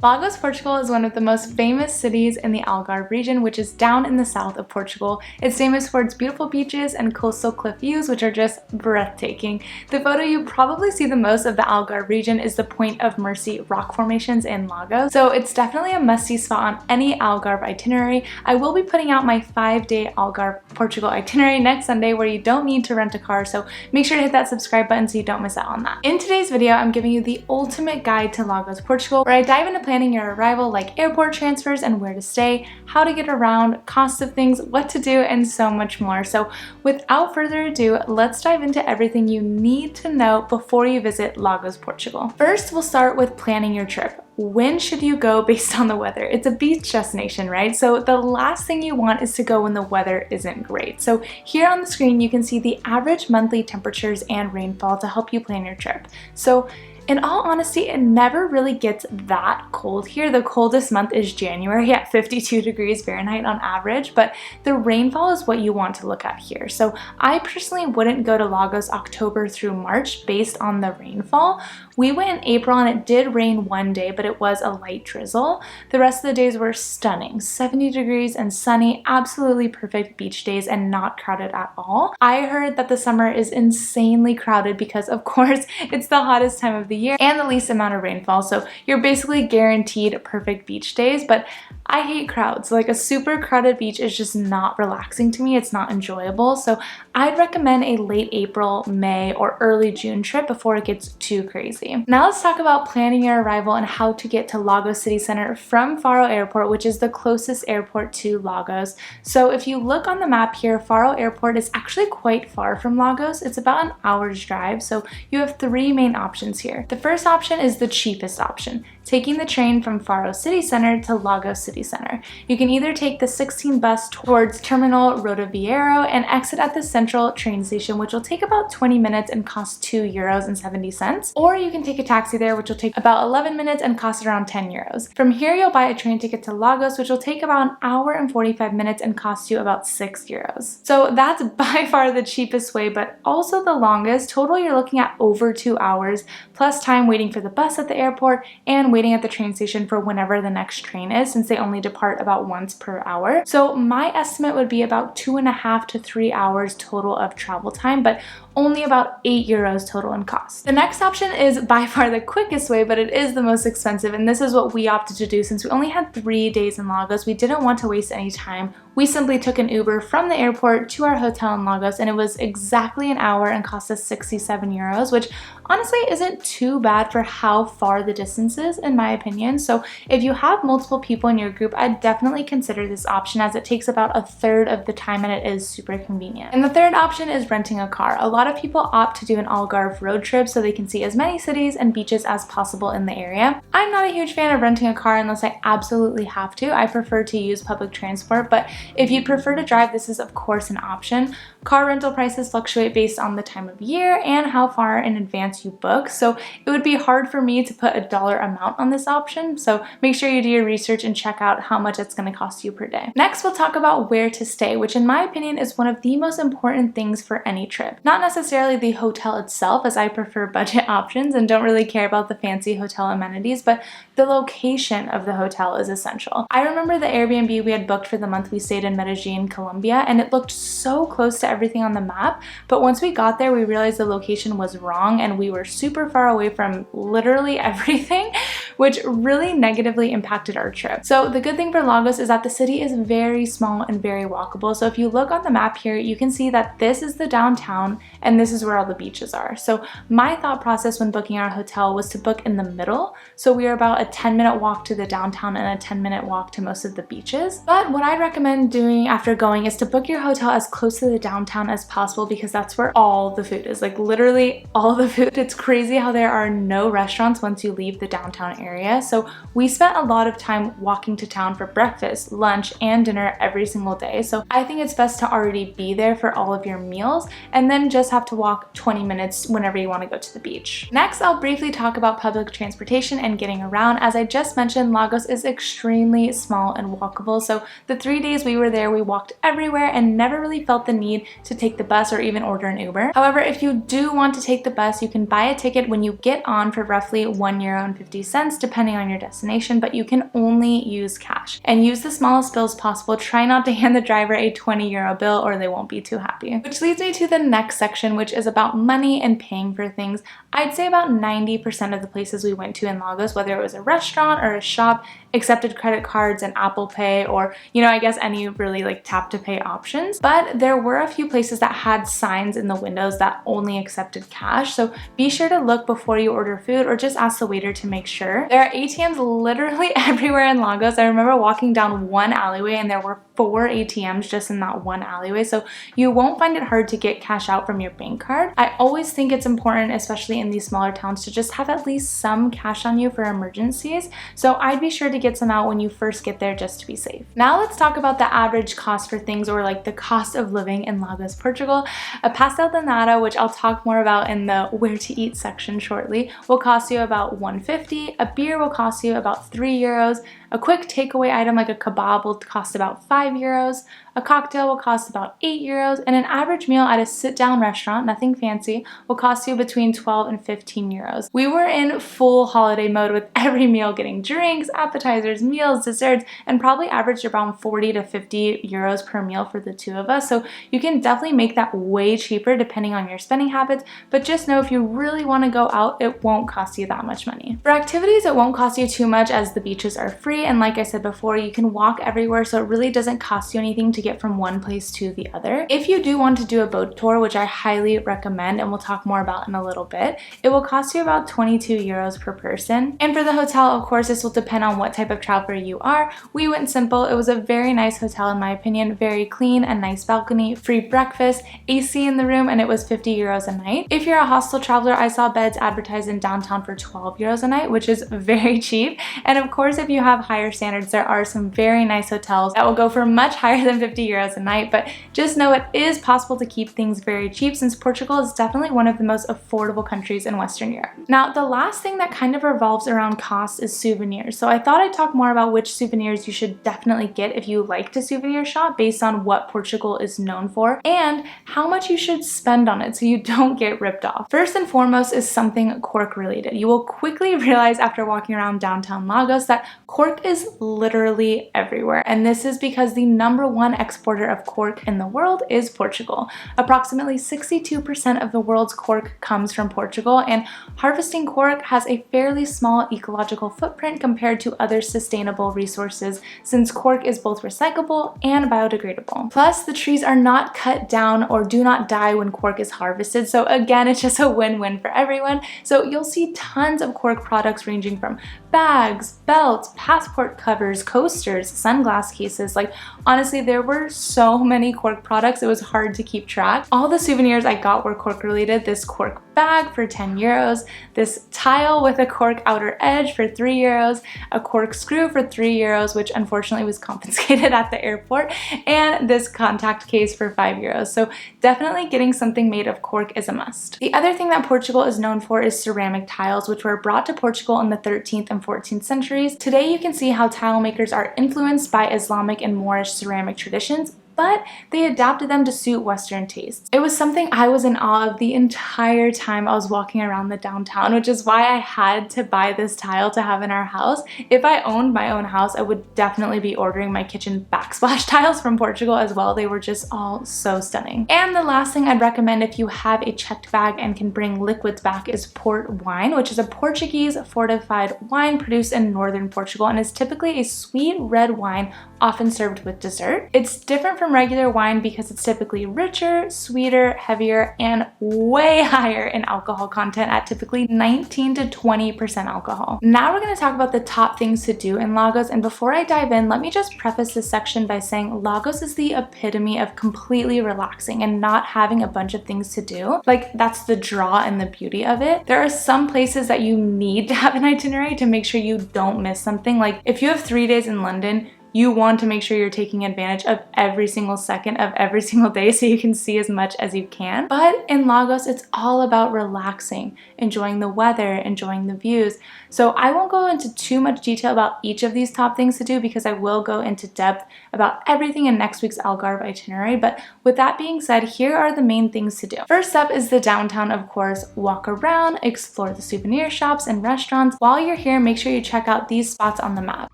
Lagos, Portugal is one of the most famous cities in the Algarve region, which is down in the south of Portugal. It's famous for its beautiful beaches and coastal cliff views, which are just breathtaking. The photo you probably see the most of the Algarve region is the Point of Mercy rock formations in Lagos. So it's definitely a must-see spot on any Algarve itinerary. I will be putting out my 5-day Algarve, Portugal itinerary next Sunday where you don't need to rent a car, so make sure to hit that subscribe button so you don't miss out on that. In today's video, I'm giving you the ultimate guide to Lagos, Portugal, where I dive into planning your arrival, like airport transfers and where to stay, how to get around, cost of things, what to do, and so much more. So without further ado, let's dive into everything you need to know before you visit Lagos, Portugal. First, we'll start with planning your trip. When should you go based on the weather? It's a beach destination, right? So the last thing you want is to go when the weather isn't great. So here on the screen, you can see the average monthly temperatures and rainfall to help you plan your trip. So in all honesty, it never really gets that cold here. The coldest month is January at 52 degrees Fahrenheit on average, but the rainfall is what you want to look at here. So I personally wouldn't go to Lagos October through March based on the rainfall. We went in April and it did rain one day, but it was a light drizzle. The rest of the days were stunning, 70 degrees and sunny, absolutely perfect beach days and not crowded at all. I heard that the summer is insanely crowded because of course it's the hottest time of the year and the least amount of rainfall, so you're basically guaranteed perfect beach days. But I hate crowds. Like, a super crowded beach is just not relaxing to me. It's not enjoyable. So I'd recommend a late April, May, or early June trip before it gets too crazy. Now let's talk about planning your arrival and how to get to Lagos City Center from Faro Airport, which is the closest airport to Lagos. So if you look on the map here, Faro Airport is actually quite far from Lagos. It's about an hour's drive. So you have 3 main options here. The first option is the cheapest option, taking the train from Faro City Center to Lagos City Center. You can either take the 16 bus towards Terminal Rodoviario and exit at the central train station, which will take about 20 minutes and cost €2.70, or you can take a taxi there, which will take about 11 minutes and cost around €10. From here, you'll buy a train ticket to Lagos, which will take about an hour and 45 minutes and cost you about €6. So that's by far the cheapest way, but also the longest. Total, you're looking at over 2 hours, plus time waiting for the bus at the airport and waiting at the train station for whenever the next train is, since they only depart about once per hour. So my estimate would be about 2.5 to 3 hours total of travel time, but only about €8 total in cost. The next option is by far the quickest way, but it is the most expensive, and this is what we opted to do since we only had 3 days in Lagos. We didn't want to waste any time. We simply took an Uber from the airport to our hotel in Lagos, and it was exactly an hour and cost us €67, which honestly isn't too bad for how far the distance is, in my opinion. So if you have multiple people in your group, I'd definitely consider this option, as it takes about a third of the time and it is super convenient. And the third option is renting a car. A lot of people opt to do an Algarve road trip so they can see as many cities and beaches as possible in the area. I'm not a huge fan of renting a car unless I absolutely have to. I prefer to use public transport, but if you prefer to drive, this is of course an option. Car rental prices fluctuate based on the time of year and how far in advance you book, so it would be hard for me to put a dollar amount on this option, so make sure you do your research and check out how much it's going to cost you per day. Next, we'll talk about where to stay, which in my opinion is one of the most important things for any trip. Not necessarily the hotel itself, as I prefer budget options and don't really care about the fancy hotel amenities, but the location of the hotel is essential. I remember the Airbnb we had booked for the month we stayed in Medellin, Colombia, and it looked so close to everything on the map, but once we got there we realized the location was wrong and we were super far away from literally everything, which really negatively impacted our trip. So the good thing for Lagos is that the city is very small and very walkable. So if you look on the map here, you can see that this is the downtown and this is where all the beaches are. So my thought process when booking our hotel was to book in the middle, so we are about a 10-minute walk to the downtown and a 10-minute walk to most of the beaches. But what I'd recommend doing after going is to book your hotel as close to the downtown as possible, because that's where all the food is, like literally all the food. It's crazy how there are no restaurants once you leave the downtown area. So we spent a lot of time walking to town for breakfast, lunch, and dinner every single day. So I think it's best to already be there for all of your meals and then just have to walk 20 minutes whenever you want to go to the beach. Next, I'll briefly talk about public transportation and getting around. As I just mentioned, Lagos is extremely small and walkable. So the 3 days we were there, we walked everywhere and never really felt the need to take the bus or even order an Uber. However, if you do want to take the bus, you can buy a ticket when you get on for roughly €1.50, cents depending on your destination, but you can only use cash. And use the smallest bills possible. Try not to hand the driver a 20 euro bill or they won't be too happy. Which leads me to the next section, which is about money and paying for things. I'd say about 90% of the places we went to in Lagos, whether it was a restaurant or a shop, accepted credit cards and Apple Pay, or I guess any really like tap to pay options. But there were a few places that had signs in the windows that only accepted cash, so be sure to look before you order food or just ask the waiter to make sure. There are ATMs literally everywhere in Lagos. I remember walking down one alleyway and there were 4 ATMs just in that one alleyway, so you won't find it hard to get cash out from your bank card. I always think it's important, especially in these smaller towns, to just have at least some cash on you for emergencies, so I'd be sure to get some out when you first get there just to be safe. Now let's talk about the average cost for things, or like the cost of living in Lagos, Portugal. A pastel de nata, which I'll talk more about in the where to eat section shortly, will cost you about 150. A beer will cost you about 3 euros. A quick takeaway item like a kebab will cost about 5 euros. A cocktail will cost about 8 euros, and an average meal at a sit-down restaurant, nothing fancy, will cost you between 12 and 15 euros. We were in full holiday mode with every meal getting drinks, appetizers, meals, desserts, and probably averaged around 40 to 50 euros per meal for the two of us, so you can definitely make that way cheaper depending on your spending habits, but just know if you really want to go out, it won't cost you that much money. For activities, it won't cost you too much as the beaches are free, and like I said before, you can walk everywhere, so it really doesn't cost you anything to get from one place to the other. If you do want to do a boat tour, which I highly recommend and we'll talk more about in a little bit, it will cost you about 22 euros per person. And for the hotel, of course, this will depend on what type of traveler you are. We went simple. It was a very nice hotel in my opinion, very clean, a nice balcony, free breakfast, AC in the room, and it was 50 euros a night. If you're a hostel traveler, I saw beds advertised in downtown for 12 euros a night, which is very cheap. And of course, if you have higher standards, there are some very nice hotels that will go for much higher than 50 euros a night, but just know it is possible to keep things very cheap since Portugal is definitely one of the most affordable countries in Western Europe. Now, the last thing that kind of revolves around cost is souvenirs. So I thought I'd talk more about which souvenirs you should definitely get if you like to souvenir shop based on what Portugal is known for and how much you should spend on it so you don't get ripped off. First and foremost is something cork related. You will quickly realize after walking around downtown Lagos that cork is literally everywhere, and this is because the #1 exporter of cork in the world is Portugal. Approximately 62% of the world's cork comes from Portugal, and harvesting cork has a fairly small ecological footprint compared to other sustainable resources since cork is both recyclable and biodegradable. Plus, the trees are not cut down or do not die when cork is harvested, so again, it's just a win-win for everyone. So you'll see tons of cork products ranging from bags, belts, passport covers, coasters, sunglass cases. Like honestly, there were so many cork products, it was hard to keep track. All the souvenirs I got were cork related. This cork bag for 10 euros, this tile with a cork outer edge for 3 euros, a corkscrew for 3 euros, which unfortunately was confiscated at the airport, and this contact case for 5 euros. So definitely getting something made of cork is a must. The other thing that Portugal is known for is ceramic tiles, which were brought to Portugal in the 13th and 14th centuries. Today you can see how tile makers are influenced by Islamic and Moorish ceramic traditions, but they adapted them to suit Western tastes. It was something I was in awe of the entire time I was walking around the downtown, which is why I had to buy this tile to have in our house. If I owned my own house, I would definitely be ordering my kitchen backsplash tiles from Portugal as well. They were just all so stunning. And the last thing I'd recommend if you have a checked bag and can bring liquids back is port wine, which is a Portuguese fortified wine produced in northern Portugal and is typically a sweet red wine often served with dessert. It's different from regular wine because it's typically richer, sweeter, heavier, and way higher in alcohol content at typically 19 to 20% alcohol. Now we're going to talk about the top things to do in Lagos, and before I dive in, let me just preface this section by saying Lagos is the epitome of completely relaxing and not having a bunch of things to do. Like, that's the draw and the beauty of it. There are some places that you need to have an itinerary to make sure you don't miss something. Like if you have 3 days in London, you want to make sure you're taking advantage of every single second of every single day so you can see as much as you can. But in Lagos, it's all about relaxing, enjoying the weather, enjoying the views. So I won't go into too much detail about each of these top things to do because I will go into depth about everything in next week's Algarve itinerary. But with that being said, here are the main things to do. First up is the downtown, of course. Walk around, explore the souvenir shops and restaurants. While you're here, make sure you check out these spots on the map.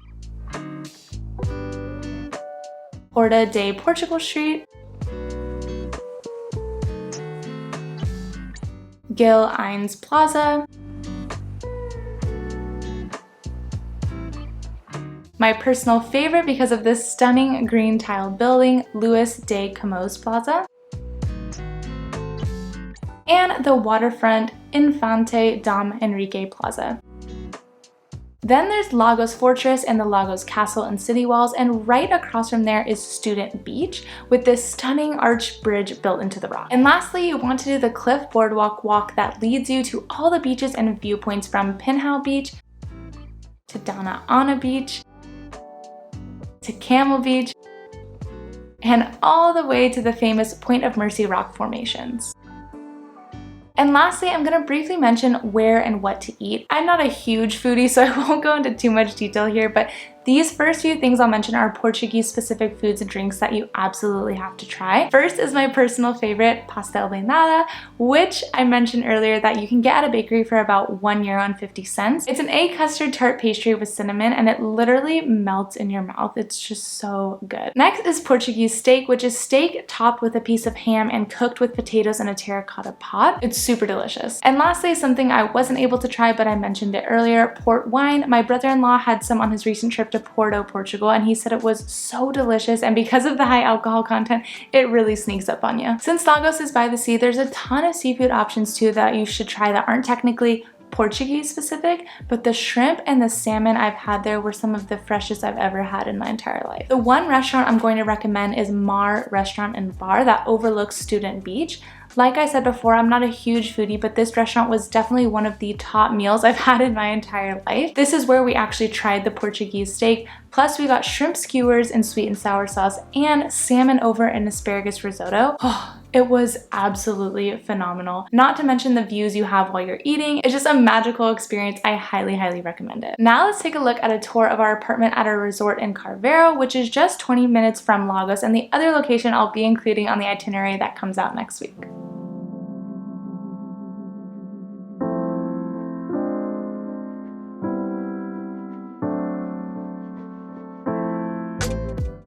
Porta de Portugal Street, Gil Ines Plaza, my personal favorite because of this stunning green tile building, Luis de Camões Plaza, and the waterfront Infante Dom Enrique Plaza. Then there's Lagos Fortress and the Lagos Castle and city walls, and right across from there is Student Beach with this stunning arch bridge built into the rock. And lastly, you want to do the Cliff Boardwalk walk that leads you to all the beaches and viewpoints from Pinhao Beach to Dona Ana Beach to Camel Beach and all the way to the famous Point of Mercy rock formations. And lastly, I'm going to briefly mention where and what to eat. I'm not a huge foodie, so I won't go into too much detail here, but these first few things I'll mention are Portuguese-specific foods and drinks that you absolutely have to try. First is my personal favorite, pastel de nata, which I mentioned earlier that you can get at a bakery for about €1.50. It's an egg custard tart pastry with cinnamon, and it literally melts in your mouth. It's just so good. Next is Portuguese steak, which is steak topped with a piece of ham and cooked with potatoes in a terracotta pot. It's super delicious. And lastly, something I wasn't able to try, but I mentioned it earlier, port wine. My brother-in-law had some on his recent trip to Porto, Portugal, and he said it was so delicious, and because of the high alcohol content, it really sneaks up on you. Since Lagos is by the sea, there's a ton of seafood options too that you should try that aren't technically Portuguese specific, but the shrimp and the salmon I've had there were some of the freshest I've ever had in my entire life. The one restaurant I'm going to recommend is Mar Restaurant and Bar that overlooks Student Beach. Like I said before, I'm not a huge foodie, but this restaurant was definitely one of the top meals I've had in my entire life. This is where we actually tried the Portuguese steak, plus we got shrimp skewers in sweet and sour sauce and salmon over an asparagus risotto. Oh, it was absolutely phenomenal. Not to mention the views you have while you're eating. It's just a magical experience. I highly, highly recommend it. Now let's take a look at a tour of our apartment at our resort in Carvero, which is just 20 minutes from Lagos, and the other location I'll be including on the itinerary that comes out next week.